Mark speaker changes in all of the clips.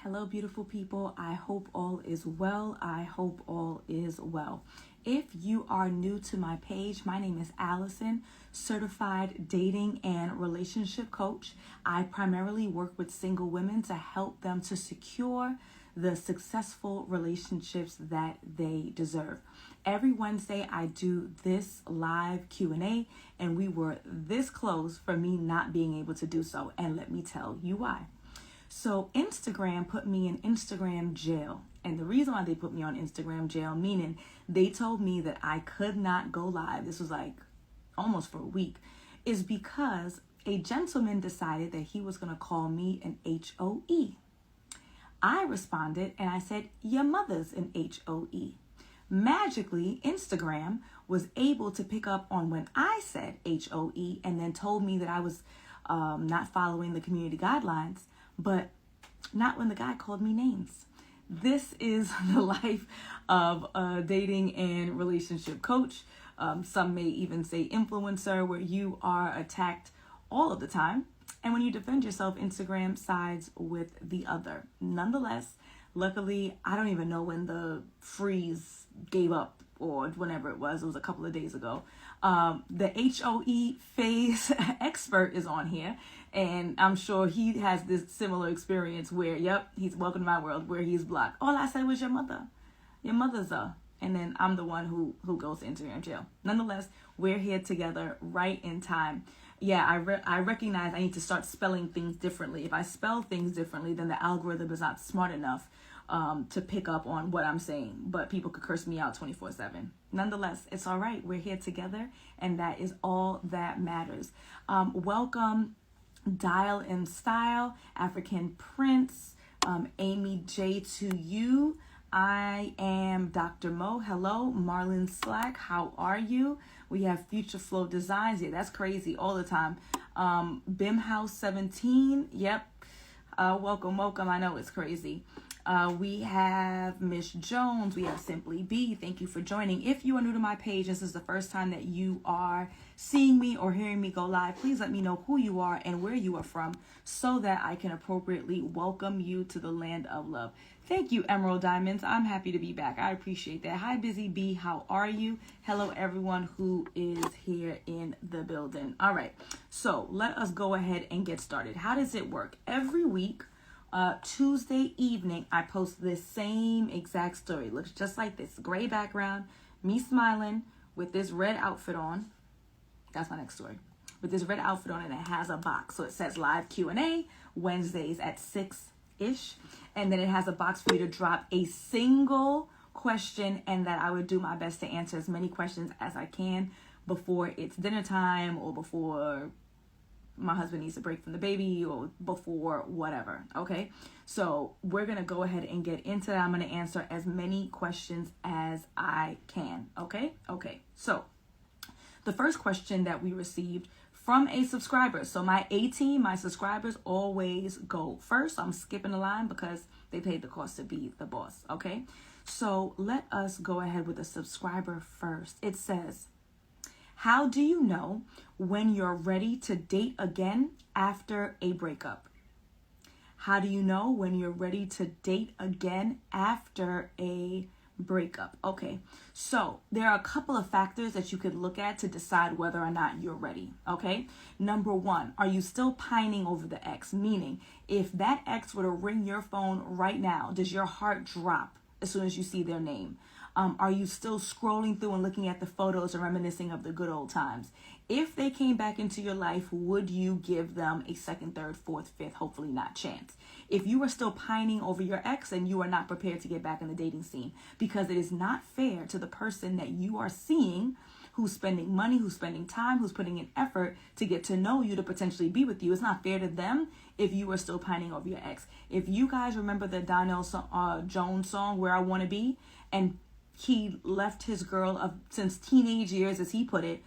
Speaker 1: Hello, beautiful people. I hope all is well. I hope all is well. If you are new to my page, my name is Alison, certified dating and relationship coach. I primarily work with single women to help them to secure the successful relationships that they deserve. Every Wednesday, I do this live Q&A, and we were this close for me not being able to do so. And let me tell you why. So Instagram put me in Instagram jail. And the reason why they put me on Instagram jail, meaning they told me that I could not go live, this was like almost for a week, is because a gentleman decided that he was going to call me an HOE. I responded and I said, your mother's an HOE. Magically, Instagram was able to pick up on when I said HOE and then told me that I was not following the community guidelines, but not when the guy called me names. This is the life of a dating and relationship coach. Some may even say influencer, where you are attacked all of the time. And when you defend yourself, Instagram sides with the other. Nonetheless, luckily, I don't even know when the freeze gave up or whenever it was a couple of days ago. The HOE phase expert is on here, and I'm sure he has this similar experience where, he's welcome to my world, where he's blocked. All I said was your mother. Your mother's and then I'm the one who goes to Instagram jail. Nonetheless, we're here together right in time. Yeah, I recognize I need to start spelling things differently. If I spell things differently, then the algorithm is not smart enough to pick up on what I'm saying, but people could curse me out 24/7. Nonetheless, it's all right. We're here together, and that is all that matters. Welcome, Dial in Style, African Prince, Amy J to you. I am Dr. Mo. Hello, Marlon Slack. How are you? We have Future Flow Designs. Yeah, that's crazy all the time. Bim House 17. Yep. Welcome. I know it's crazy. We have Miss Jones. We have Simply B. Thank you for joining. If you are new to my page, this is the first time that you are seeing me or hearing me go live, please let me know who you are and where you are from so that I can appropriately welcome you to the land of love. Thank you, Emerald Diamonds. I'm happy to be back. I appreciate that. Hi, Busy B. How are you? Hello, everyone who is here in the building. All right. So let us go ahead and get started. How does it work? Every week, Tuesday evening, I post this same exact story. It looks just like this. Gray background, me smiling with this red outfit on. That's my next story. With this red outfit on, and it has a box. So it says live Q&A Wednesdays at 6-ish. And then it has a box for you to drop a single question, and that I would do my best to answer as many questions as I can before it's dinner time or before my husband needs a break from the baby or before whatever. Okay. So we're going to go ahead and get into that. I'm going to answer as many questions as I can. Okay. So the first question that we received from a subscriber. So my A team, my subscribers always go first. I'm skipping the line because they paid the cost to be the boss. Okay. So let us go ahead with the subscriber first. It says, how do you know when you're ready to date again after a breakup? How do you know when you're ready to date again after a breakup? Okay, so there are a couple of factors that you could look at to decide whether or not you're ready. Okay, number one, are you still pining over the ex? Meaning, if that ex were to ring your phone right now, does your heart drop as soon as you see their name? Are you still scrolling through and looking at the photos and reminiscing of the good old times? If they came back into your life, would you give them a second, third, fourth, fifth, hopefully not chance? If you are still pining over your ex and you are not prepared to get back in the dating scene, because it is not fair to the person that you are seeing, who's spending money, who's spending time, who's putting in effort to get to know you, to potentially be with you. It's not fair to them if you are still pining over your ex. If you guys remember the Donnell Jones song, Where I Want to Be, and he left his girl since teenage years, as he put it,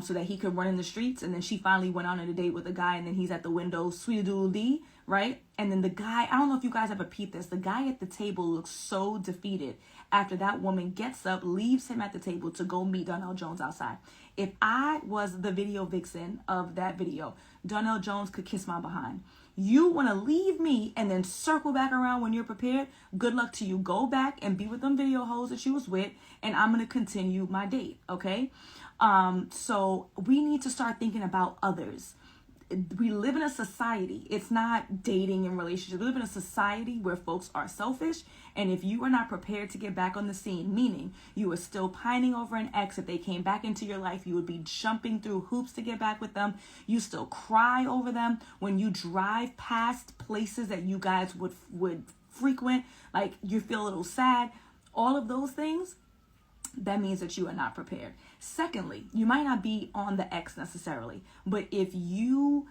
Speaker 1: so that he could run in the streets. And then she finally went on a date with a guy, and then he's at the window, sweet doodle dee, right? And then the guy, I don't know if you guys ever peeped this, the guy at the table looks so defeated after that woman gets up, leaves him at the table to go meet Donnell Jones outside. If I was the video vixen of that video, Donnell Jones could kiss my behind. You want to leave me and then circle back around when you're prepared? Good luck to you. Go back and be with them video hoes that you was with, and I'm going to continue my date, okay? So we need to start thinking about others. We live in a society. It's not dating and relationships. We live in a society where folks are selfish. And if you are not prepared to get back on the scene, meaning you are still pining over an ex, if they came back into your life, you would be jumping through hoops to get back with them. You still cry over them when you drive past places that you guys would frequent, like you feel a little sad. All of those things, that means that you are not prepared. Secondly, you might not be on the X necessarily, but if you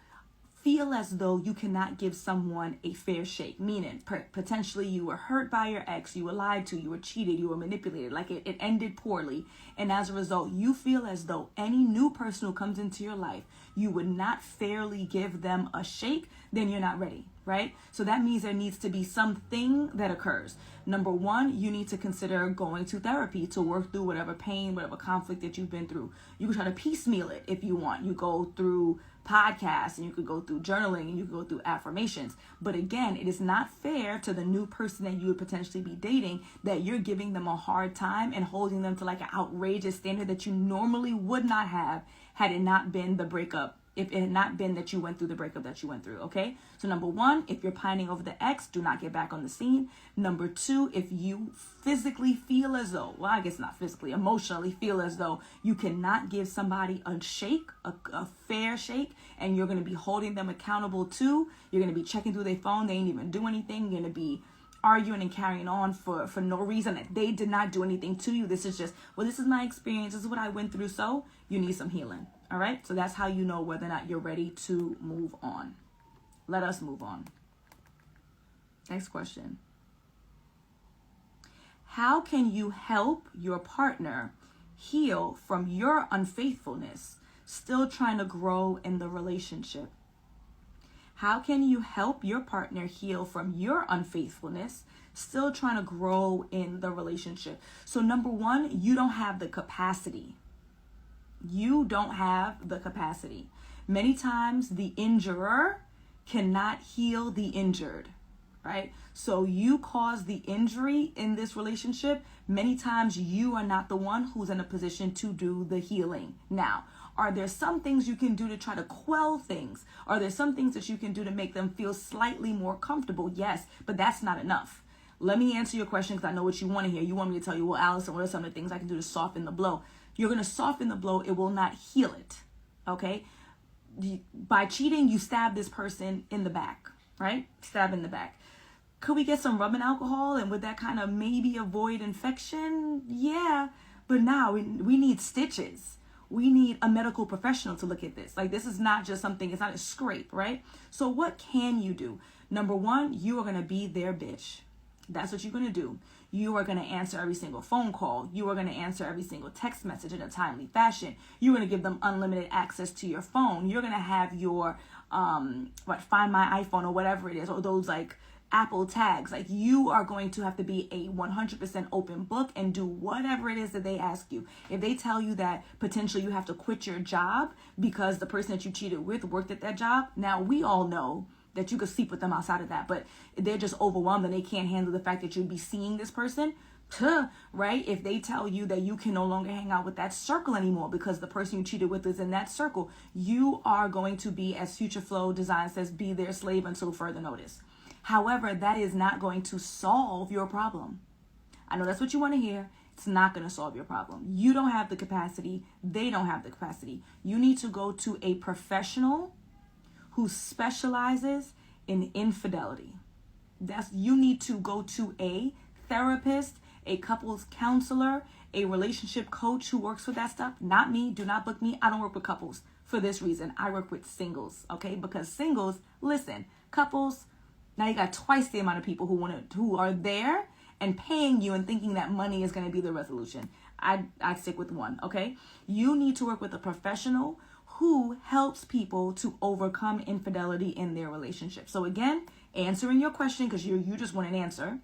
Speaker 1: feel as though you cannot give someone a fair shake, meaning potentially you were hurt by your ex, you were lied to, you were cheated, you were manipulated, like it ended poorly, and as a result, you feel as though any new person who comes into your life, you would not fairly give them a shake, then you're not ready, right? So that means there needs to be something that occurs. Number one, you need to consider going to therapy to work through whatever pain, whatever conflict that you've been through. You can try to piecemeal it if you want. You go through podcasts and you could go through journaling and you could go through affirmations. But again, it is not fair to the new person that you would potentially be dating that you're giving them a hard time and holding them to like an outrageous standard that you normally would not have had it not been the breakup. If it had not been that you went through the breakup that you went through, okay? So number one, if you're pining over the ex, do not get back on the scene. Number two, if you physically feel as though, well, I guess not physically, emotionally feel as though you cannot give somebody a shake, a fair shake, and you're going to be holding them accountable too. You're going to be checking through their phone. They ain't even doing anything. You're going to be arguing and carrying on for no reason that they did not do anything to you. This is just, well, this is my experience. This is what I went through. So you need some healing. All right. So that's how you know whether or not you're ready to move on. Let us move on. Next question. How can you help your partner heal from your unfaithfulness, still trying to grow in the relationship? How can you help your partner heal from your unfaithfulness, still trying to grow in the relationship? So number one, you don't have the capacity. You don't have the capacity. Many times the injurer cannot heal the injured, right? So you cause the injury in this relationship. Many times you are not the one who's in a position to do the healing. Now, are there some things you can do to try to quell things? Are there some things that you can do to make them feel slightly more comfortable? Yes, but that's not enough. Let me answer your question because I know what you want to hear. You want me to tell you, well, Alison, what are some of the things I can do to soften the blow? You're going to soften the blow. It will not heal it, okay? By cheating, you stab this person in the back, right? Stab in the back. Could we get some rubbing alcohol and would that kind of maybe avoid infection? Yeah, but now we need stitches. We need a medical professional to look at this. Like, this is not just something, it's not a scrape, right? So what can you do? Number one, you are going to be their bitch. That's what you're going to do. You are going to answer every single phone call. You are going to answer every single text message in a timely fashion. You're going to give them unlimited access to your phone. You're going to have your, Find My iPhone or whatever it is, or those like Apple tags. Like, you are going to have to be a 100% open book and do whatever it is that they ask you. If they tell you that potentially you have to quit your job because the person that you cheated with worked at that job, now we all know that you could sleep with them outside of that, but they're just overwhelmed and they can't handle the fact that you'd be seeing this person, right? If they tell you that you can no longer hang out with that circle anymore because the person you cheated with is in that circle, you are going to be, as Future Flow Design says, be their slave until further notice. However, that is not going to solve your problem. I know that's what you want to hear. It's not going to solve your problem. You don't have the capacity. They don't have the capacity. You need to go to a professional who specializes in infidelity. You need to go to a therapist, a couples counselor, a relationship coach who works with that stuff. Not me. Do not book me. I don't work with couples for this reason. I work with singles, okay? Because singles, listen, couples, now you got twice the amount of people who are there and paying you and thinking that money is going to be the resolution. I'd stick with one, okay? You need to work with a professional who helps people to overcome infidelity in their relationship. So again, answering your question, because you just want an answer,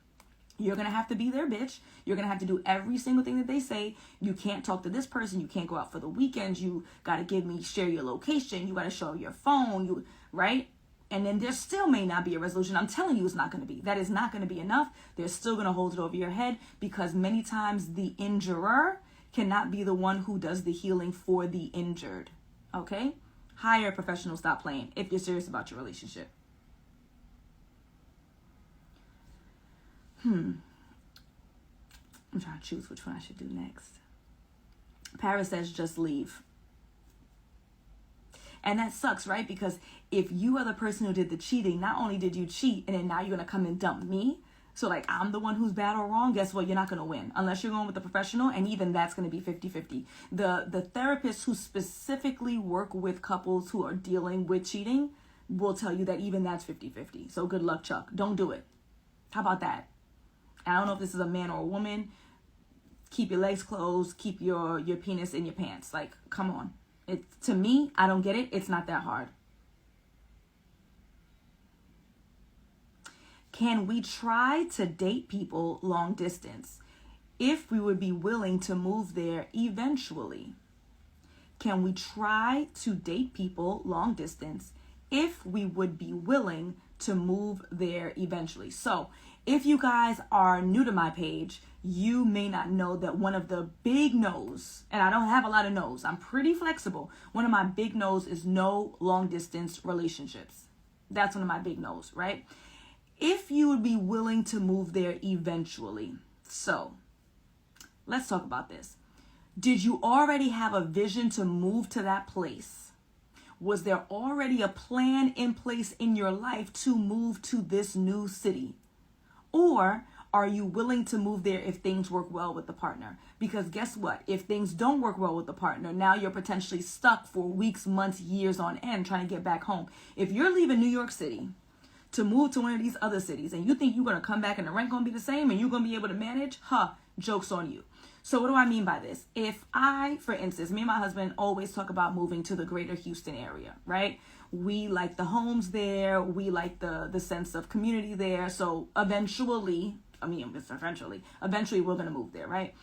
Speaker 1: you're going to have to be their bitch. You're going to have to do every single thing that they say. You can't talk to this person. You can't go out for the weekends. You got to share your location. You got to show your phone, right? And then there still may not be a resolution. I'm telling you, it's not going to be. That is not going to be enough. They're still going to hold it over your head, because many times the injurer cannot be the one who does the healing for the injured. Okay? Hire a professional. Stop playing if you're serious about your relationship. I'm trying to choose which one I should do next. Paris says, just leave. And that sucks, right? Because if you are the person who did the cheating, not only did you cheat, and then now you're going to come and dump me. So like, I'm the one who's bad or wrong. Guess what? You're not going to win unless you're going with a professional. And even that's going to be 50-50. The therapists who specifically work with couples who are dealing with cheating will tell you that even that's 50-50. So good luck, Chuck. Don't do it. How about that? I don't know if this is a man or a woman. Keep your legs closed. Keep your penis in your pants. Like, come on. To me, I don't get it. It's not that hard. Can we try to date people long distance if we would be willing to move there eventually? Can we try to date people long distance if we would be willing to move there eventually? So if you guys are new to my page, you may not know that one of the big no's, and I don't have a lot of no's, I'm pretty flexible. One of my big no's is no long distance relationships. That's one of my big no's, right? If you would be willing to move there eventually. So let's talk about this. Did you already have a vision to move to that place? Was there already a plan in place in your life to move to this new city? Or are you willing to move there if things work well with the partner? Because guess what? If things don't work well with the partner, now you're potentially stuck for weeks, months, years on end trying to get back home. If you're leaving New York City to move to one of these other cities and you think you're going to come back and the rent going to be the same and you're going to be able to manage, joke's on you. So what do I mean by this? If for instance, me and my husband always talk about moving to the greater Houston area, right? We like the homes there. We like the sense of community there. So eventually we're going to move there, right?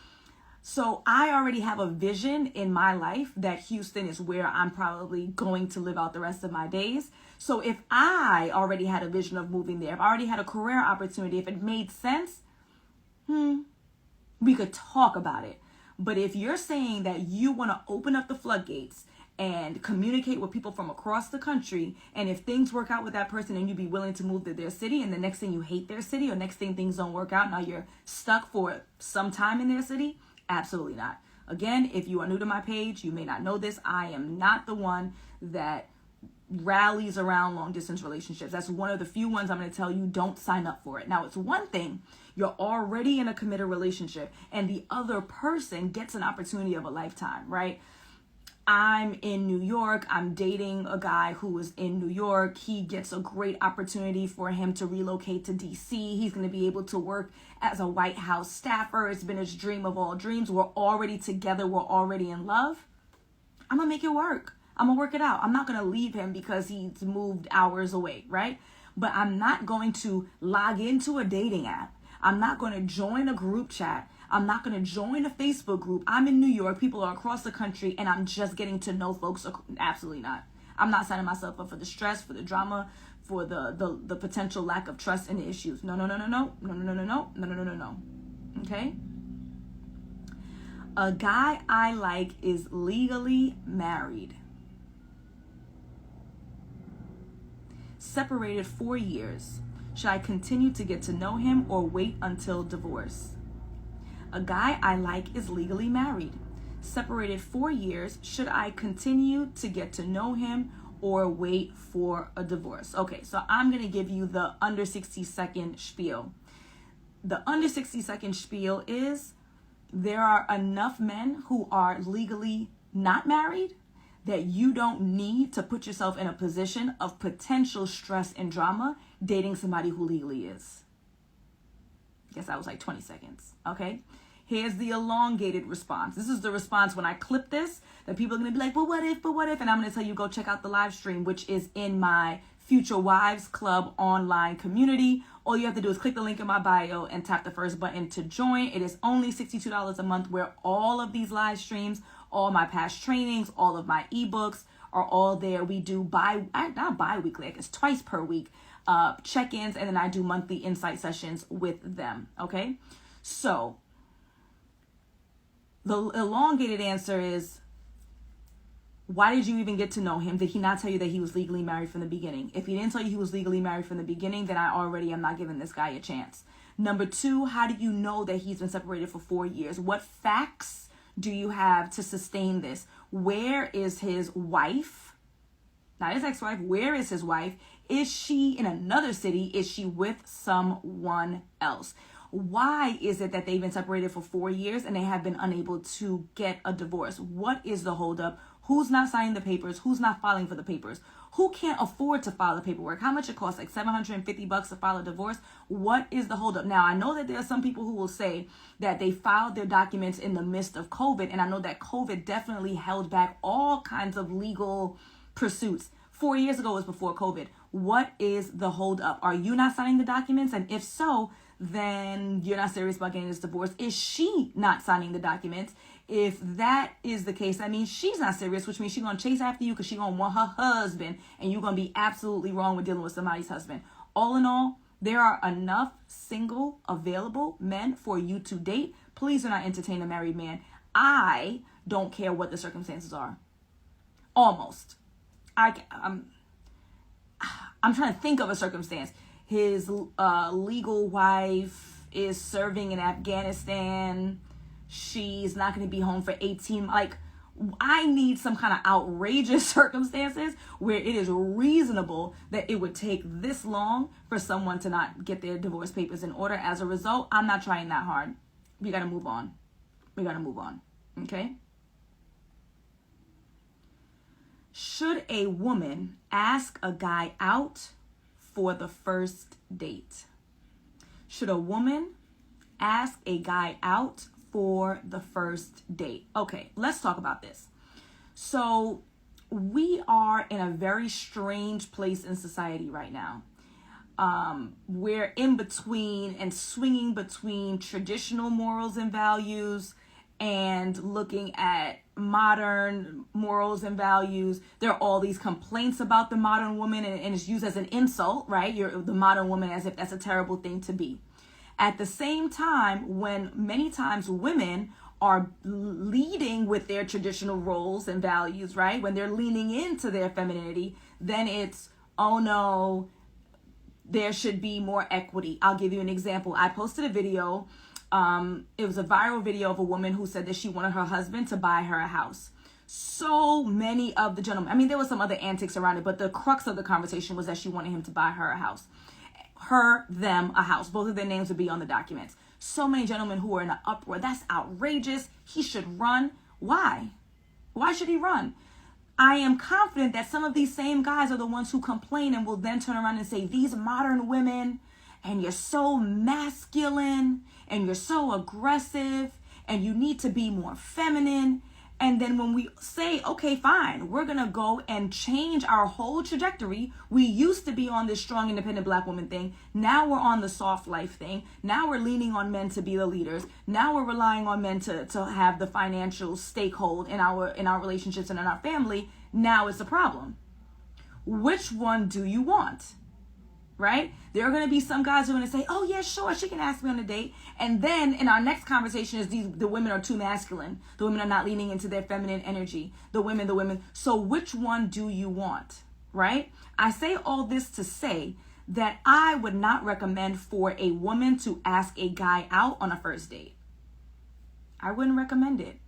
Speaker 1: So I already have a vision in my life that Houston is where I'm probably going to live out the rest of my days. So if I already had a vision of moving there, if I already had a career opportunity, if it made sense, we could talk about it. But if you're saying that you want to open up the floodgates and communicate with people from across the country, and if things work out with that person and you'd be willing to move to their city, and the next thing you hate their city, or next thing things don't work out, now you're stuck for some time in their city, absolutely not. Again, if you are new to my page, you may not know this. I am not the one that rallies around long distance relationships. That's one of the few ones I'm going to tell you don't sign up for it. Now, it's one thing you're already in a committed relationship and the other person gets an opportunity of a lifetime, right? I'm in New York. I'm dating a guy who is in New York. He gets a great opportunity for him to relocate to DC. He's going to be able to work as a White House staffer. It's been his dream of all dreams. We're already together. We're already in love. I'm going to make it work. I'm going to work it out. I'm not going to leave him because he's moved hours away, right? But I'm not going to log into a dating app. I'm not going to join a group chat. I'm not going to join a Facebook group. I'm in New York. People are across the country, and I'm just getting to know folks. Absolutely not. I'm not signing myself up for the stress, for the drama, for the potential lack of trust and the issues. No. Okay? A guy I like is legally married. Separated 4 years. Should I continue to get to know him or wait until divorce? A guy I like is legally married. Separated 4 years. Should I continue to get to know him or wait for a divorce? Okay, so I'm going to give you the under 60-second spiel. The under 60-second spiel is there are enough men who are legally not married that you don't need to put yourself in a position of potential stress and drama dating somebody who legally is. I guess that was like 20 seconds, okay? Here's the elongated response. This is the response when I clip this, that people are going to be like, but what if? And I'm going to tell you, go check out the live stream, which is in my Future Wives Club online community. All you have to do is click the link in my bio and tap the first button to join. It is only $62 a month, where all of these live streams, all my past trainings, all of my ebooks are all there. We do not bi-weekly, I guess twice per week, check-ins, and then I do monthly insight sessions with them. Okay. So the elongated answer is, why did you even get to know him? Did he not tell you that he was legally married from the beginning? If he didn't tell you he was legally married from the beginning, then I already am not giving this guy a chance. Number two, how do you know that he's been separated for 4 years? What facts do you have to sustain this? Where is his wife? Not his ex-wife. Where is his wife? Is she in another city? Is she with someone else? Why is it that they've been separated for 4 years and they have been unable to get a divorce? What is the holdup? Who's not signing the papers? Who's not filing for the papers? Who can't afford to file the paperwork? How much it costs? Like $750 to file a divorce? What is the holdup? Now, I know that there are some people who will say that they filed their documents in the midst of COVID. And I know that COVID definitely held back all kinds of legal pursuits. 4 years ago was before COVID. What is the holdup? Are you not signing the documents? And if so, then you're not serious about getting this divorce. Is she not signing the documents? If that is the case, that means she's not serious, which means she's going to chase after you because she's going to want her husband, and you're going to be absolutely wrong with dealing with somebody's husband. All in all, there are enough single available men for you to date. Please do not entertain a married man. I don't care what the circumstances are. Almost. I'm trying to think of a circumstance. His legal wife is serving in Afghanistan. She's not going to be home for 18. Like, I need some kind of outrageous circumstances where it is reasonable that it would take this long for someone to not get their divorce papers in order. As a result, I'm not trying that hard. We got to move on. Okay? Should a woman ask a guy out for the first date? Should a woman ask a guy out for the first date? Okay, let's talk about this. So we are in a very strange place in society right now. We're in between and swinging between traditional morals and values and looking at modern morals and values. There are all these complaints about the modern woman, and it's used as an insult, right? You're the modern woman, as if that's a terrible thing to be. At the same time, when many times women are leading with their traditional roles and values, right? When they're leaning into their femininity, then it's, oh no, there should be more equity. I'll give you an example. I posted a video. It was a viral video of a woman who said that she wanted her husband to buy her a house. So many of the gentlemen, I mean, there was some other antics around it, but the crux of the conversation was that she wanted him to buy her a house. Them a house. Both of their names would be on the documents. So many gentlemen who are in an uproar. That's outrageous. He should run. Why? Why should he run? I am confident that some of these same guys are the ones who complain and will then turn around and say, these modern women, and you're so masculine, and you're so aggressive, and you need to be more feminine. And then when we say, okay, fine, we're going to go and change our whole trajectory. We used to be on this strong, independent black woman thing. Now we're on the soft life thing. Now we're leaning on men to be the leaders. Now we're relying on men to have the financial stakehold in our relationships and in our family. Now it's a problem. Which one do you want? Right? There are going to be some guys who are going to say, oh, yeah, sure, she can ask me on a date. And then in our next conversation is the women are too masculine. The women are not leaning into their feminine energy. The women. So which one do you want? Right? I say all this to say that I would not recommend for a woman to ask a guy out on a first date. I wouldn't recommend it.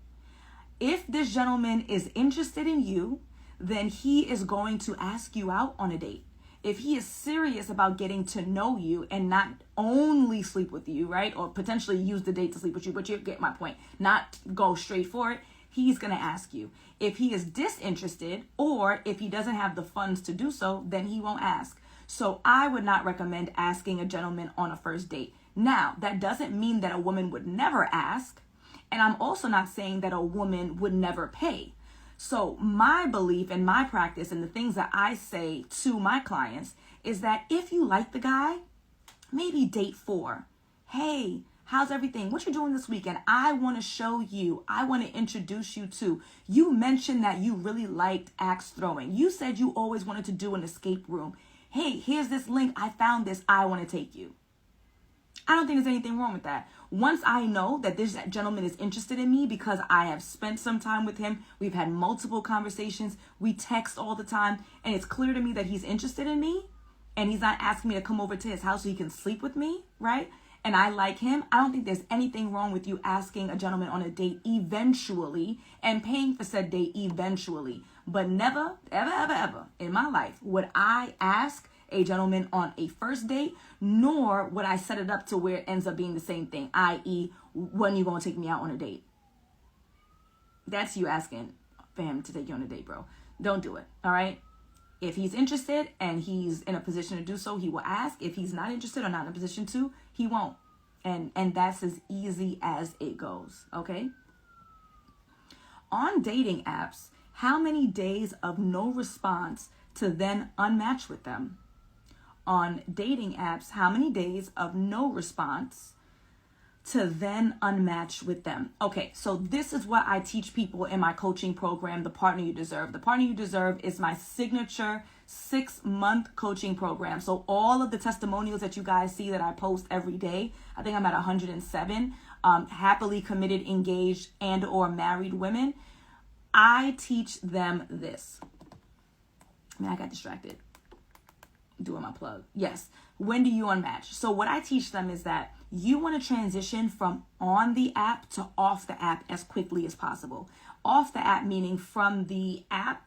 Speaker 1: If this gentleman is interested in you, then he is going to ask you out on a date. If he is serious about getting to know you and not only sleep with you, right? Or potentially use the date to sleep with you, but you get my point. Not go straight for it. He's going to ask you. If he is disinterested or if he doesn't have the funds to do so, then he won't ask. So I would not recommend asking a gentleman on a first date. Now, that doesn't mean that a woman would never ask. And I'm also not saying that a woman would never pay. So my belief and my practice and the things that I say to my clients is that if you like the guy, maybe date 4. Hey, How's everything? What you doing this weekend? I want to show you. I want to introduce you to. You mentioned that you really liked axe throwing. You said you always wanted to do an escape room. Hey, here's this link. I found this. I want to take you. I don't think there's anything wrong with that. Once I know that this gentleman is interested in me because I have spent some time with him, we've had multiple conversations, we text all the time, and it's clear to me that he's interested in me, and he's not asking me to come over to his house so he can sleep with me, right? And I like him. I don't think there's anything wrong with you asking a gentleman on a date eventually and paying for said date eventually. But never, ever, ever, ever in my life would I ask a gentleman on a first date, nor would I set it up to where it ends up being the same thing, i.e., when you going to take me out on a date? That's you asking for him to take you on a date, bro. Don't do it, all right? If he's interested and he's in a position to do so, he will ask. If he's not interested or not in a position to, he won't. And that's as easy as it goes, okay? On dating apps, how many days of no response to then unmatch with them? On dating apps, how many days of no response to then unmatch with them? Okay, so this is what I teach people in my coaching program, The Partner You Deserve. The Partner You Deserve is my signature 6-month coaching program. So all of the testimonials that you guys see that I post every day, I think I'm at 107, happily committed, engaged, and or married women, I teach them this. I got distracted doing my plug. Yes. When do you unmatch? So what I teach them is that you want to transition from on the app to off the app as quickly as possible. Off the app meaning from the app,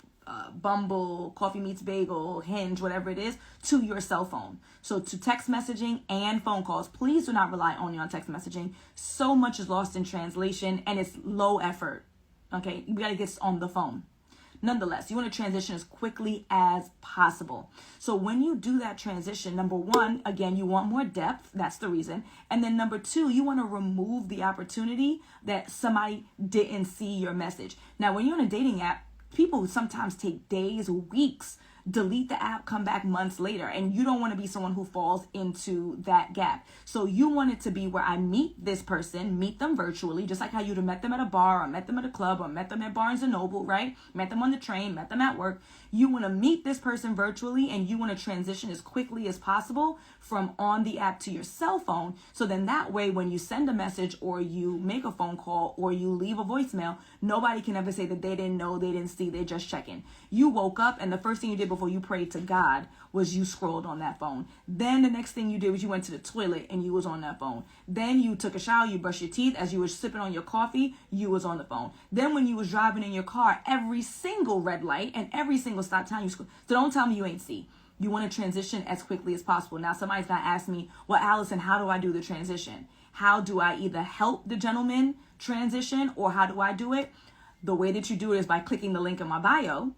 Speaker 1: Bumble, Coffee Meets Bagel, Hinge, whatever it is, to your cell phone. So to text messaging and phone calls. Please do not rely only on text messaging. So much is lost in translation and it's low effort. Okay, we got to get on the phone. Nonetheless, you want to transition as quickly as possible. So when you do that transition, number one, again, you want more depth. That's the reason. And then number two, you want to remove the opportunity that somebody didn't see your message. Now, when you're on a dating app, people sometimes take days, weeks, delete the app, come back months later. And you don't want to be someone who falls into that gap. So you want it to be where I meet this person, meet them virtually, just like how you'd have met them at a bar or met them at a club or met them at Barnes & Noble, right? Met them on the train, met them at work. You want to meet this person virtually and you want to transition as quickly as possible from on the app to your cell phone. So then that way, when you send a message or you make a phone call or you leave a voicemail, nobody can ever say that they didn't know, they didn't see, they're just checking. You woke up and the first thing you did before you prayed to God was you scrolled on that phone. Then the next thing you did was you went to the toilet and you was on that phone. Then you took a shower, you brushed your teeth. As you were sipping on your coffee, you was on the phone. Then when you was driving in your car, every single red light and every single stop time you scrolled. So don't tell me you ain't see. You want to transition as quickly as possible. Now somebody's going to ask me, well, Alison, how do I do the transition? How do I either help the gentleman transition or how do I do it? The way that you do it is by clicking the link in my bio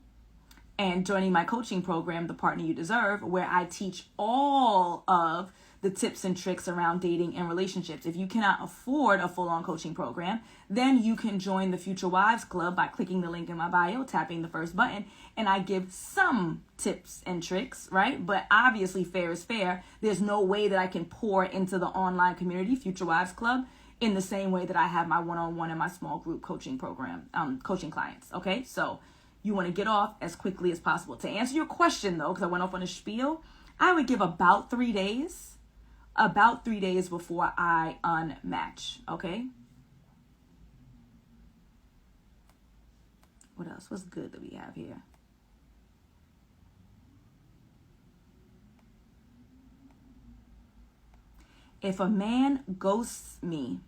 Speaker 1: and joining my coaching program, The Partner You Deserve, where I teach all of the tips and tricks around dating and relationships. If you cannot afford a full-on coaching program, then you can join the Future Wives Club by clicking the link in my bio, tapping the first button, and I give some tips and tricks, right? But obviously fair is fair. There's no way that I can pour into the online community, Future Wives Club, in the same way that I have my one-on-one and my small group coaching program, coaching clients, okay? So you want to get off as quickly as possible. To answer your question, though, because I went off on a spiel, I would give about 3 days before I unmatch, okay? What else? What's good that we have here? If a man ghosts me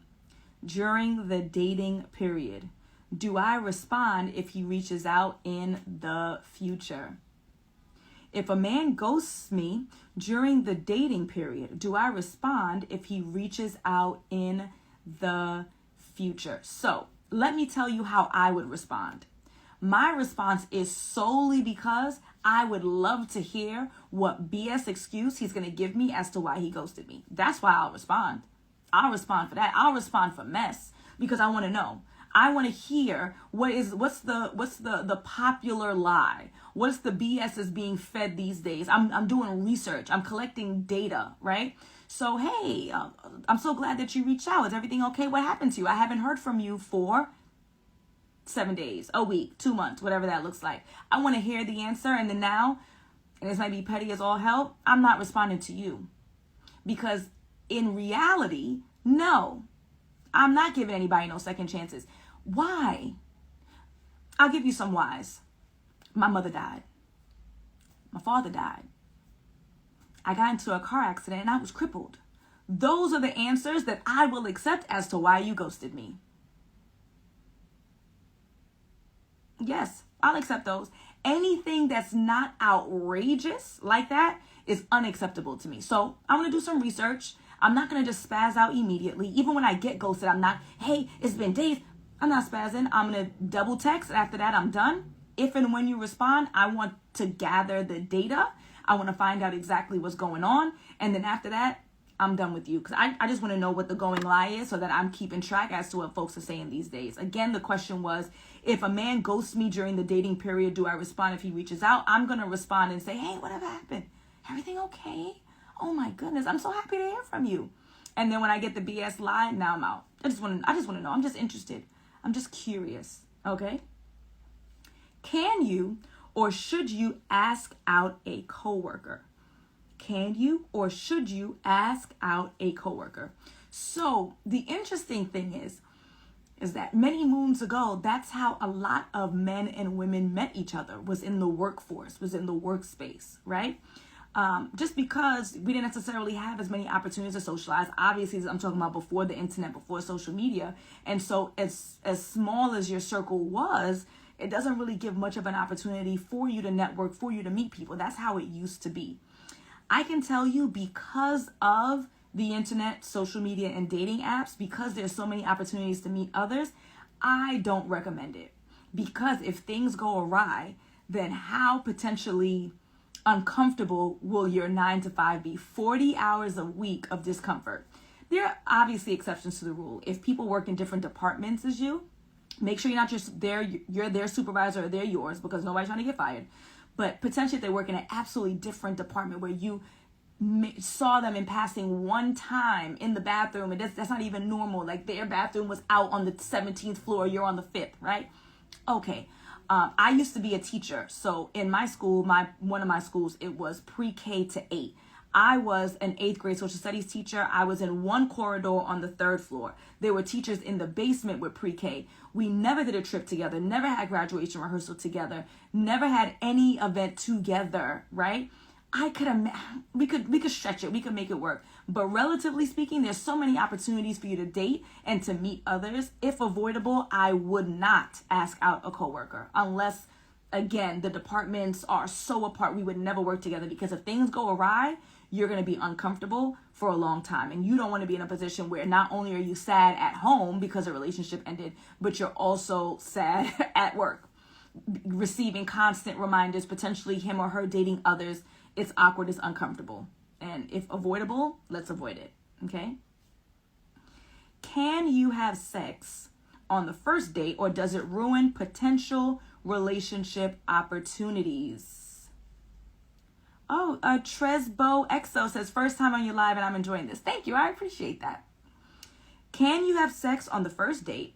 Speaker 1: during the dating period, do I respond if he reaches out in the future? If a man ghosts me during the dating period, do I respond if he reaches out in the future? So let me tell you how I would respond. My response is solely because I would love to hear what BS excuse he's going to give me as to why he ghosted me. That's why I'll respond. I'll respond for that. I'll respond for mess because I want to know. I want to hear what's the popular lie. What's the BS is being fed these days? I'm doing research. I'm collecting data, right? So, hey, I'm so glad that you reached out. Is everything okay? What happened to you? I haven't heard from you for 7 days, a week, 2 months, whatever that looks like. I want to hear the answer. And then now, and this might be petty as all hell, I'm not responding to you. Because in reality, no, I'm not giving anybody no second chances. Why? I'll give you some whys. My mother died. My father died. I got into a car accident and I was crippled. Those are the answers that I will accept as to why you ghosted me. Yes, I'll accept those. Anything that's not outrageous like that is unacceptable to me. So I'm going to do some research. I'm not going to just spaz out immediately. Even when I get ghosted, I'm not, hey, it's been days. I'm not spazzing. I'm going to double text. After that, I'm done. If and when you respond, I want to gather the data. I want to find out exactly what's going on. And then after that, I'm done with you. Because I just want to know what the going lie is so that I'm keeping track as to what folks are saying these days. Again, the question was, if a man ghosts me during the dating period, do I respond if he reaches out? I'm going to respond and say, hey, whatever happened? Everything okay? Oh my goodness, I'm so happy to hear from you. And then when I get the BS lie, now I'm out. I just want to know. I'm just interested. I'm just curious. Okay? Can you or should you ask out a coworker? Can you or should you ask out a coworker? So the interesting thing is that many moons ago, that's how a lot of men and women met each other, was in the workforce, was in the workspace, right? Just because we didn't necessarily have as many opportunities to socialize. Obviously, I'm talking about before the internet, before social media. And so as small as your circle was, it doesn't really give much of an opportunity for you to network, for you to meet people. That's how it used to be. I can tell you, because of the internet, social media, and dating apps, because there's so many opportunities to meet others, I don't recommend it. Because if things go awry, then how potentially uncomfortable will your 9 to 5 be? 40 hours a week of discomfort. There are obviously exceptions to the rule. If people work in different departments as you, make sure you're not just you're their supervisor or they're yours, because nobody's trying to get fired. But potentially if they work in an absolutely different department where you saw them in passing one time in the bathroom, and that's not even normal. Like their bathroom was out on the 17th floor, you're on the 5th, right? Okay. I used to be a teacher. So in my school, one of my schools, it was pre-K to 8. I was an 8th grade social studies teacher. I was in one corridor on the 3rd floor. There were teachers in the basement with pre-K. We never did a trip together, never had graduation rehearsal together, never had any event together, right? We could stretch it. We could make it work. But relatively speaking, there's so many opportunities for you to date and to meet others. If avoidable, I would not ask out a coworker unless, again, the departments are so apart we would never work together, because if things go awry, you're going to be uncomfortable for a long time. And you don't want to be in a position where not only are you sad at home because a relationship ended, but you're also sad at work, receiving constant reminders, potentially him or her dating others. It's awkward, it's uncomfortable. And if avoidable, let's avoid it, okay? Can you have sex on the first date, or does it ruin potential relationship opportunities? Oh, Tresbo Exo says, first time on your live and I'm enjoying this. Thank you, I appreciate that. Can you have sex on the first date,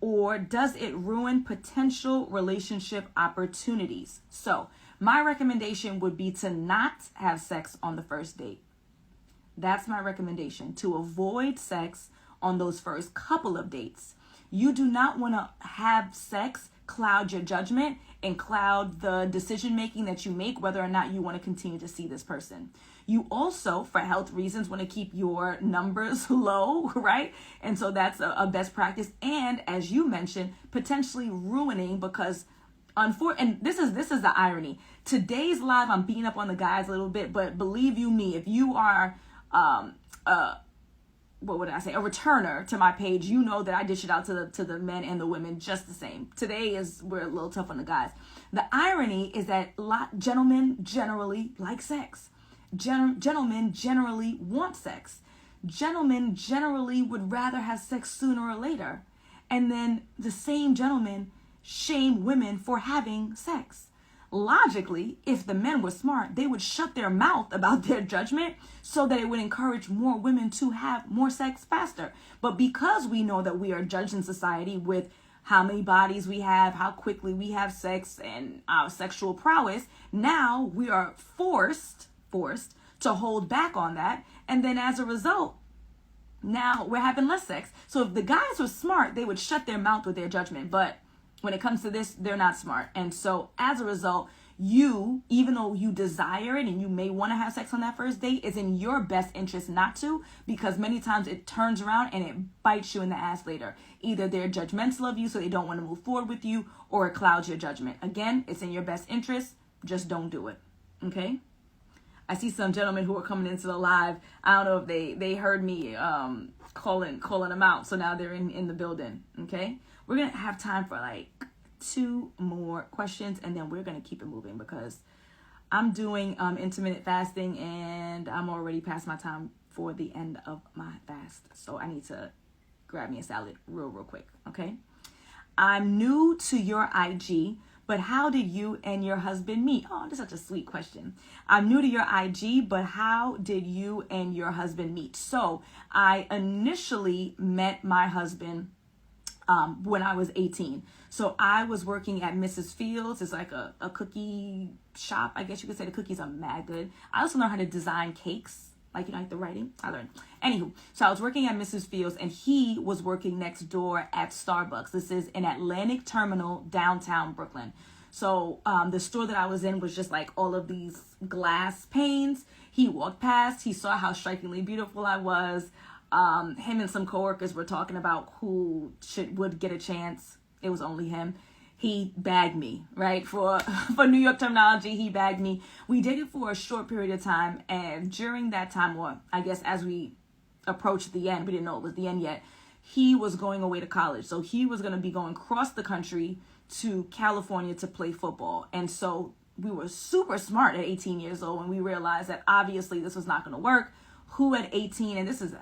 Speaker 1: or does it ruin potential relationship opportunities? So, my recommendation would be to not have sex on the first date. That's my recommendation, to avoid sex on those first couple of dates. You do not want to have sex cloud your judgment and cloud the decision making that you make, whether or not you want to continue to see this person. You also, for health reasons, want to keep your numbers low, right? And so that's a best practice. And as you mentioned, potentially ruining, because and this is the irony. Today's live, I'm beating up on the guys a little bit, but believe you me, if you are a returner to my page, you know that I dish it out to the men and the women just the same. Today we're a little tough on the guys. The irony is that gentlemen generally like sex. Gentlemen generally want sex. Gentlemen generally would rather have sex sooner or later. And then the same gentlemen shame women for having sex. logically, if the men were smart, they would shut their mouth about their judgment so that it would encourage more women to have more sex faster. But because we know that we are judged in society with how many bodies we have, how quickly we have sex, and our sexual prowess, now we are forced to hold back on that. And then as a result, now we're having less sex. So if the guys were smart, they would shut their mouth with their judgment. But when it comes to this, they're not smart. And so as a result, you, even though you desire it and you may want to have sex on that first date, it's in your best interest not to, because many times it turns around and it bites you in the ass later. Either they're judgmental of you, so they don't want to move forward with you, or it clouds your judgment. Again, it's in your best interest. Just don't do it. Okay? I see some gentlemen who are coming into the live. I don't know if they heard me calling them out. So now they're in the building. Okay? We're going to have time for like 2 more questions, and then we're going to keep it moving because I'm doing intermittent fasting and I'm already past my time for the end of my fast. So I need to grab me a salad real quick. Okay? I'm new to your IG, but how did you and your husband meet? Oh, that's such a sweet question. I'm new to your IG, but how did you and your husband meet? So I initially met my husband when I was 18. So I was working at Mrs. Fields. It's like a cookie shop. I guess you could say the cookies are mad good. I also learned how to design cakes. Like the writing, I learned. Anywho, so I was working at Mrs. Fields and he was working next door at Starbucks. This is in Atlantic Terminal, downtown Brooklyn. So the store that I was in was just like all of these glass panes. He walked past, he saw how strikingly beautiful I was. Him and some coworkers were talking about who would get a chance. It was only him. He bagged me, right? For New York terminology, he bagged me. We dated for a short period of time. And during that time, or I guess as we approached the end, we didn't know it was the end yet, he was going away to college. So he was going to be going across the country to California to play football. And so we were super smart at 18 years old when we realized that obviously this was not going to work. Who at 18, and this is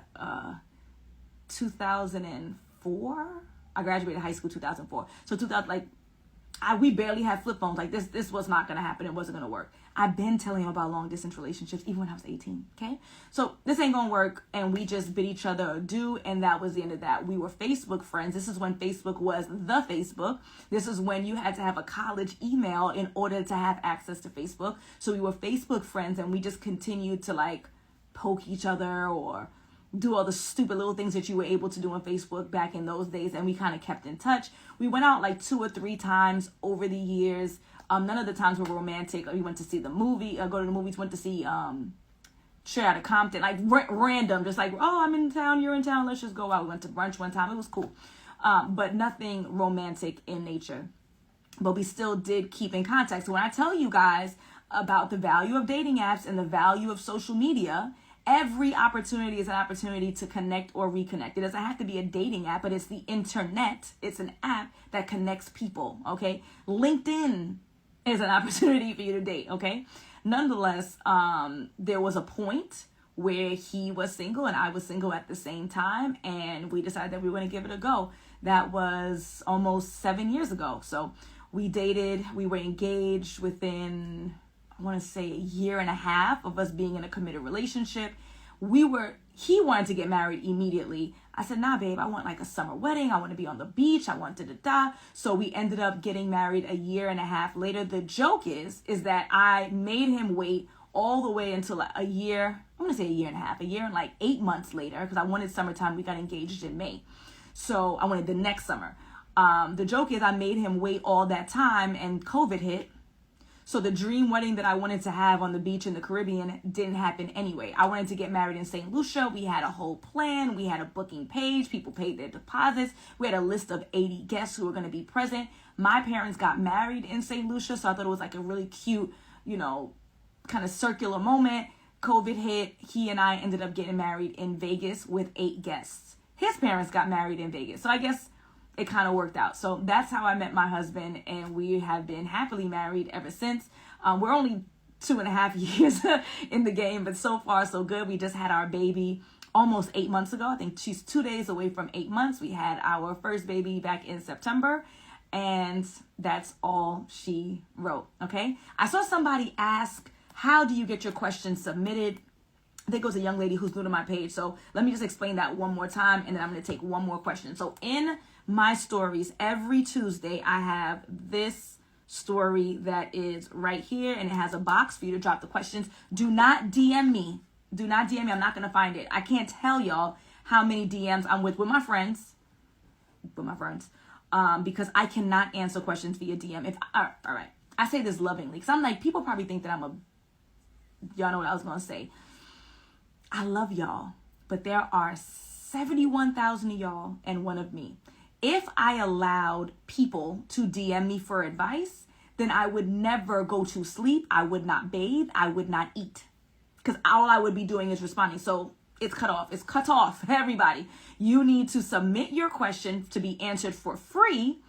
Speaker 1: 2004? I graduated high school 2004. So 2000, we barely had flip phones. Like this was not going to happen. It wasn't going to work. I've been telling him about long distance relationships even when I was 18. Okay. So this ain't going to work. And we just bid each other adieu. And that was the end of that. We were Facebook friends. This is when Facebook was the Facebook. This is when you had to have a college email in order to have access to Facebook. So we were Facebook friends and we just continued to poke each other or do all the stupid little things that you were able to do on Facebook back in those days. And we kind of kept in touch. We went out 2 or 3 times over the years. None of the times were romantic. We went to see the movie, go to the movies, went to see Straight Outta Compton, random, just oh, I'm in town, you're in town, let's just go out. We went to brunch one time. It was cool. But nothing romantic in nature. But we still did keep in contact. So when I tell you guys about the value of dating apps and the value of social media, every opportunity is an opportunity to connect or reconnect. It doesn't have to be a dating app, but it's the internet. It's an app that connects people, okay? LinkedIn is an opportunity for you to date, okay? Nonetheless, there was a point where he was single and I was single at the same time, and we decided that we were going to give it a go. That was almost 7 years ago. So we dated, we were engaged within, I want to say, a year and a half of us being in a committed relationship. He wanted to get married immediately. I said, nah, babe, I want a summer wedding. I want to be on the beach. I want da. So we ended up getting married a year and a half later. The joke is that I made him wait all the way until a year. I'm going to say a year and a half, a year and 8 months later, because I wanted summertime. We got engaged in May. So I wanted the next summer. The joke is I made him wait all that time and COVID hit. So the dream wedding that I wanted to have on the beach in the Caribbean didn't happen anyway. I wanted to get married in St. Lucia. We had a whole plan. We had a booking page. People paid their deposits. We had a list of 80 guests who were going to be present. My parents got married in St. Lucia, so I thought it was a really cute, kind of circular moment. COVID hit. He and I ended up getting married in Vegas with 8 guests. His parents got married in Vegas. So I guess it kind of worked out. So that's how I met my husband, and we have been happily married ever since. We're only 2.5 years in the game, but so far so good. We just had our baby almost 8 months ago. I think she's 2 days away from 8 months. We had our first baby back in September, And that's all she wrote, okay? I saw somebody ask, how do you get your questions submitted? I think it was a young lady who's new to my page. So let me just explain that one more time, and then I'm going to take one more question. So in my stories, every Tuesday, I have this story that is right here, and it has a box for you to drop the questions. Do not DM me. Do not DM me. I'm not going to find it. I can't tell y'all how many DMs I'm with my friends. Because I cannot answer questions via DM. All right. I say this lovingly, because I'm like, people probably think that y'all know what I was going to say. I love y'all, but there are 71,000 of y'all and one of me. If I allowed people to DM me for advice, then I would never go to sleep. I would not bathe. I would not eat, because all I would be doing is responding. So it's cut off. It's cut off. Everybody, you need to submit your question to be answered for free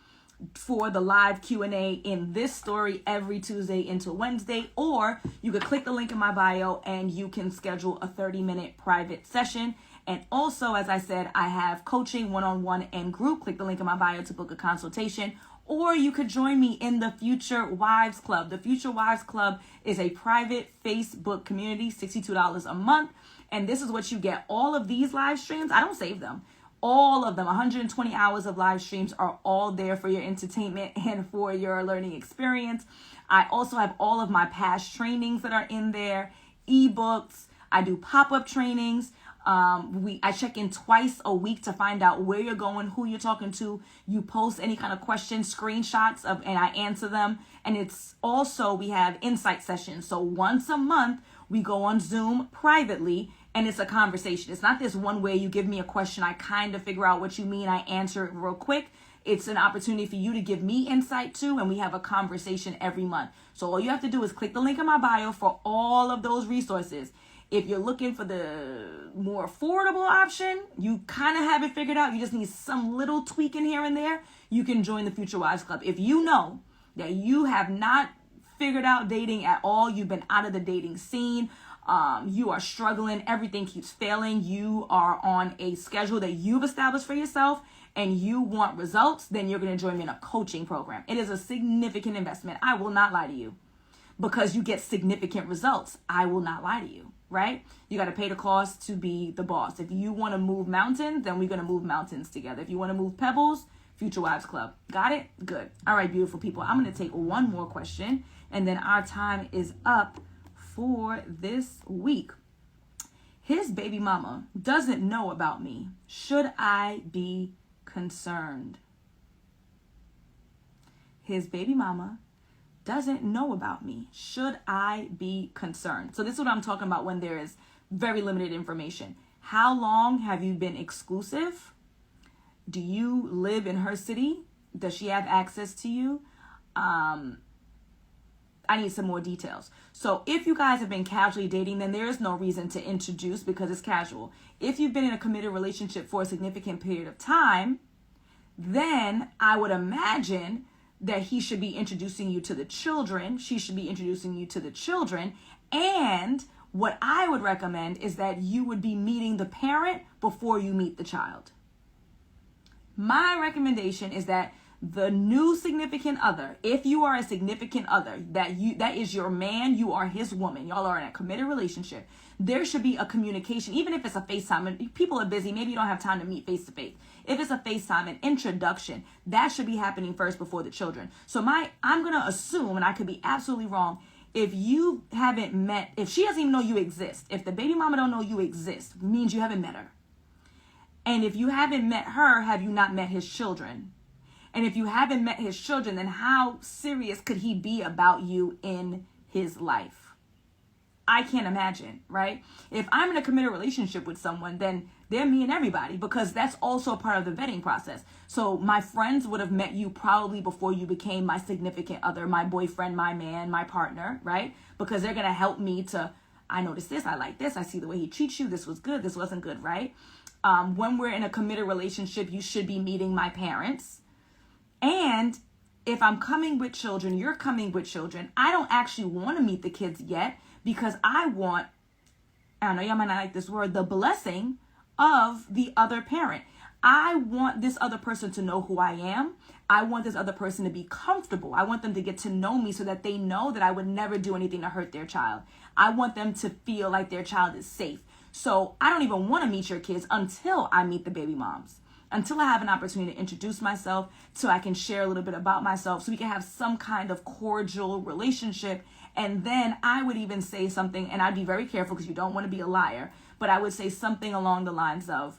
Speaker 1: for the live Q&A in this story every Tuesday into Wednesday, or you could click the link in my bio and you can schedule a 30-minute private session. And also, as I said, I have coaching one-on-one and group. Click the link in my bio to book a consultation, or you could join me in the Future Wives Club. The Future Wives Club is a private Facebook community, $62 a month. And this is what you get. All of these live streams, I don't save them. All of them, 120 hours of live streams, are all there for your entertainment and for your learning experience. I also have all of my past trainings that are in there, ebooks. I do pop-up trainings. I check in twice a week to find out where you're going, who you're talking to. You post any kind of questions, screenshots of, and I answer them. And it's also, we have insight sessions. So once a month, we go on Zoom privately, and it's a conversation. It's not this one way you give me a question, I kind of figure out what you mean, I answer it real quick. It's an opportunity for you to give me insight too, and we have a conversation every month. So all you have to do is click the link in my bio for all of those resources. If you're looking for the more affordable option, you kind of have it figured out, you just need some little tweaking here and there, you can join the Future Wives Club. If you know that you have not figured out dating at all, you've been out of the dating scene, you are struggling, everything keeps failing, you are on a schedule that you've established for yourself, and you want results, then you're going to join me in a coaching program. It is a significant investment. I will not lie to you, because you get significant results. I will not lie to you, right? You got to pay the cost to be the boss. If you want to move mountains, then we're going to move mountains together. If you want to move pebbles, Future Wives Club. Got it? Good. All right, beautiful people. I'm going to take one more question, and then our time is up for this week. His baby mama doesn't know about me. Should I be concerned? His baby mama doesn't know about me. Should I be concerned? So this is what I'm talking about when there is very limited information. How long have you been exclusive? Do you live in her city? Does she have access to you? I need some more details. So if you guys have been casually dating, then there is no reason to introduce, because it's casual. If you've been in a committed relationship for a significant period of time, then I would imagine that he should be introducing you to the children. She should be introducing you to the children. And what I would recommend is that you would be meeting the parent before you meet the child. My recommendation is that the new significant other, if you are a significant other, that is your man, you are his woman, y'all are in a committed relationship, there should be a communication, even if it's a FaceTime. And people are busy, maybe you don't have time to meet face to face. If it's a FaceTime, an introduction, that should be happening first before the children. So I'm going to assume, and I could be absolutely wrong, if you haven't met, if she doesn't even know you exist, if the baby mama don't know you exist, means you haven't met her. And if you haven't met her, have you not met his children? And if you haven't met his children, then how serious could he be about you in his life? I can't imagine, right? If I'm in a committed relationship with someone, then they're me and everybody, because that's also a part of the vetting process. So my friends would have met you probably before you became my significant other, my boyfriend, my man, my partner, right? Because they're going to help me to, I noticed this, I like this, I see the way he treats you, this was good, this wasn't good, right? When we're in a committed relationship, you should be meeting my parents. And if I'm coming with children, you're coming with children, I don't actually want to meet the kids yet, because I want, I know y'all might not like this word, the blessing of the other parent. I want this other person to know who I am. I want this other person to be comfortable. I want them to get to know me so that they know that I would never do anything to hurt their child. I want them to feel like their child is safe. So I don't even want to meet your kids until I meet the baby moms, until I have an opportunity to introduce myself, so I can share a little bit about myself, so we can have some kind of cordial relationship. And then I would even say something, and I'd be very careful because you don't want to be a liar, but I would say something along the lines of,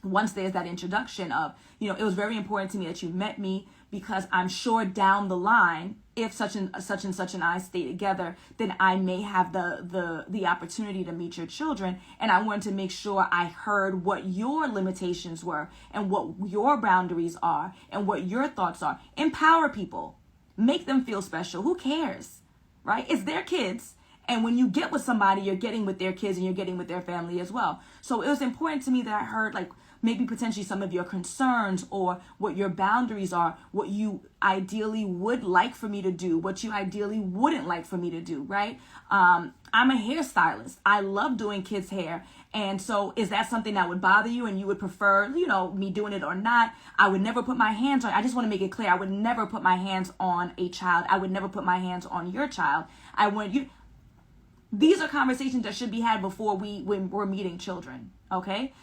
Speaker 1: once there's that introduction of, it was very important to me that you met me, because I'm sure down the line, if such and such and I stay together, then I may have the opportunity to meet your children. And I wanted to make sure I heard what your limitations were and what your boundaries are and what your thoughts are. Empower people. Make them feel special. Who cares? Right? It's their kids. And when you get with somebody, you're getting with their kids and you're getting with their family as well. So it was important to me that I heard, like, maybe potentially some of your concerns or what your boundaries are, what you ideally would like for me to do, what you ideally wouldn't like for me to do, right? I'm a hairstylist. I love doing kids' hair. And so is that something that would bother you and you would prefer, me doing it or not? I would never put my hands on, I just want to make it clear, I would never put my hands on a child. I would never put my hands on your child. These are conversations that should be had before when we're meeting children, okay?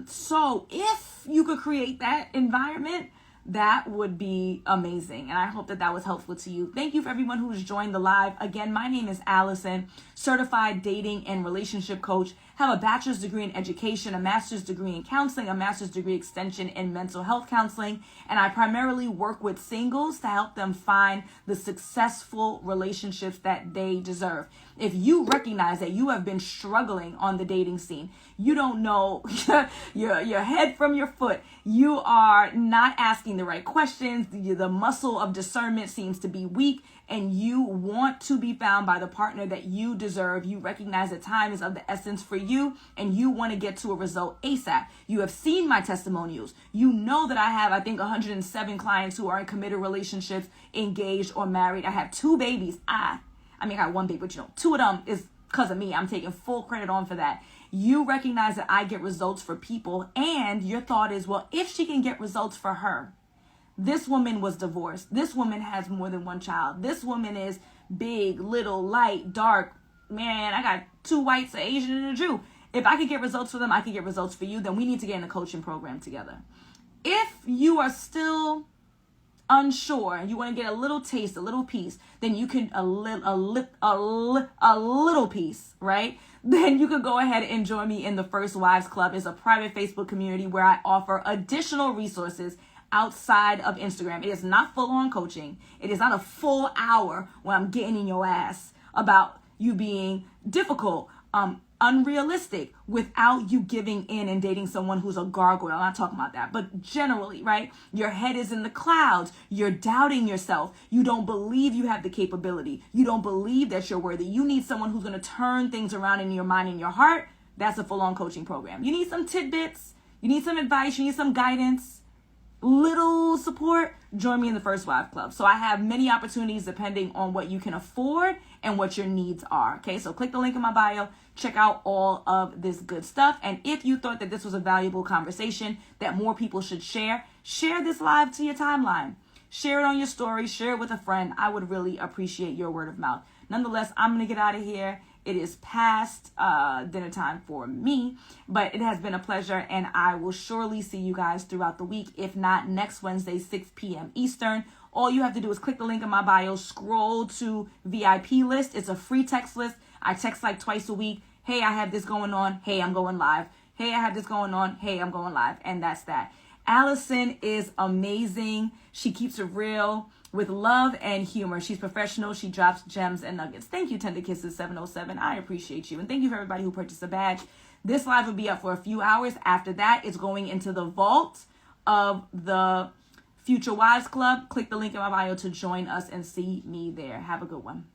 Speaker 1: So if you could create that environment, that would be amazing. And I hope that was helpful to you. Thank you for everyone who's joined the live. Again, my name is Alison, certified dating and relationship coach. Have a bachelor's degree in education, a master's degree in counseling, a master's degree extension in mental health counseling. And I primarily work with singles to help them find the successful relationships that they deserve. If you recognize that you have been struggling on the dating scene, you don't know your head from your foot, you are not asking the right questions, the muscle of discernment seems to be weak, and you want to be found by the partner that you deserve, you recognize that time is of the essence for you, and you want to get to a result ASAP. You have seen my testimonials. You know that I have, 107 clients who are in committed relationships, engaged or married. I have 2 babies. I got 1 baby, but 2 of them is because of me. I'm taking full credit on for that. You recognize that I get results for people, and your thought is, well, if she can get results for her, this woman was divorced. This woman has more than 1 child. This woman is big, little, light, dark. Man, I got 2 whites, an Asian, and a Jew. If I could get results for them, I could get results for you. Then we need to get in a coaching program together. If you are still unsure and you want to get a little taste, a little piece, then you can a little piece, right? Then you could go ahead and join me in the First Wives Club. It's a private Facebook community where I offer additional resources outside of Instagram. It is not full-on coaching. It is not a full hour where I'm getting in your ass about you being difficult, unrealistic, without you giving in and dating someone who's a gargoyle. I'm not talking about that, but generally, right? Your head is in the clouds. You're doubting yourself. You don't believe you have the capability. You don't believe that you're worthy. You need someone who's going to turn things around in your mind and your heart. That's a full-on coaching program. You need some tidbits. You need some advice. You need some guidance. Little support. Join me in the First Wife Club. So I have many opportunities depending on what you can afford and what your needs are. Okay, so click the link in my bio. Check out all of this good stuff. And if you thought that this was a valuable conversation that more people should share this live to your timeline. Share it on your story. Share it with a friend. I would really appreciate your word of mouth. Nonetheless, I'm going to get out of here. It is past dinner time for me, but it has been a pleasure, and I will surely see you guys throughout the week. If not, next Wednesday, 6 p.m. Eastern. All you have to do is click the link in my bio, scroll to VIP list. It's a free text list. I text like twice a week. Hey, I have this going on. Hey, I'm going live. Hey, I have this going on. Hey, I'm going live. And that's that. Alison is amazing. She keeps it real with love and humor. She's professional. She drops gems and nuggets. Thank you, Tender Kisses 707. I appreciate you. And thank you for everybody who purchased a badge. This live will be up for a few hours. After that, it's going into the vault of the Future Wives Club. Click the link in my bio to join us and see me there. Have a good one.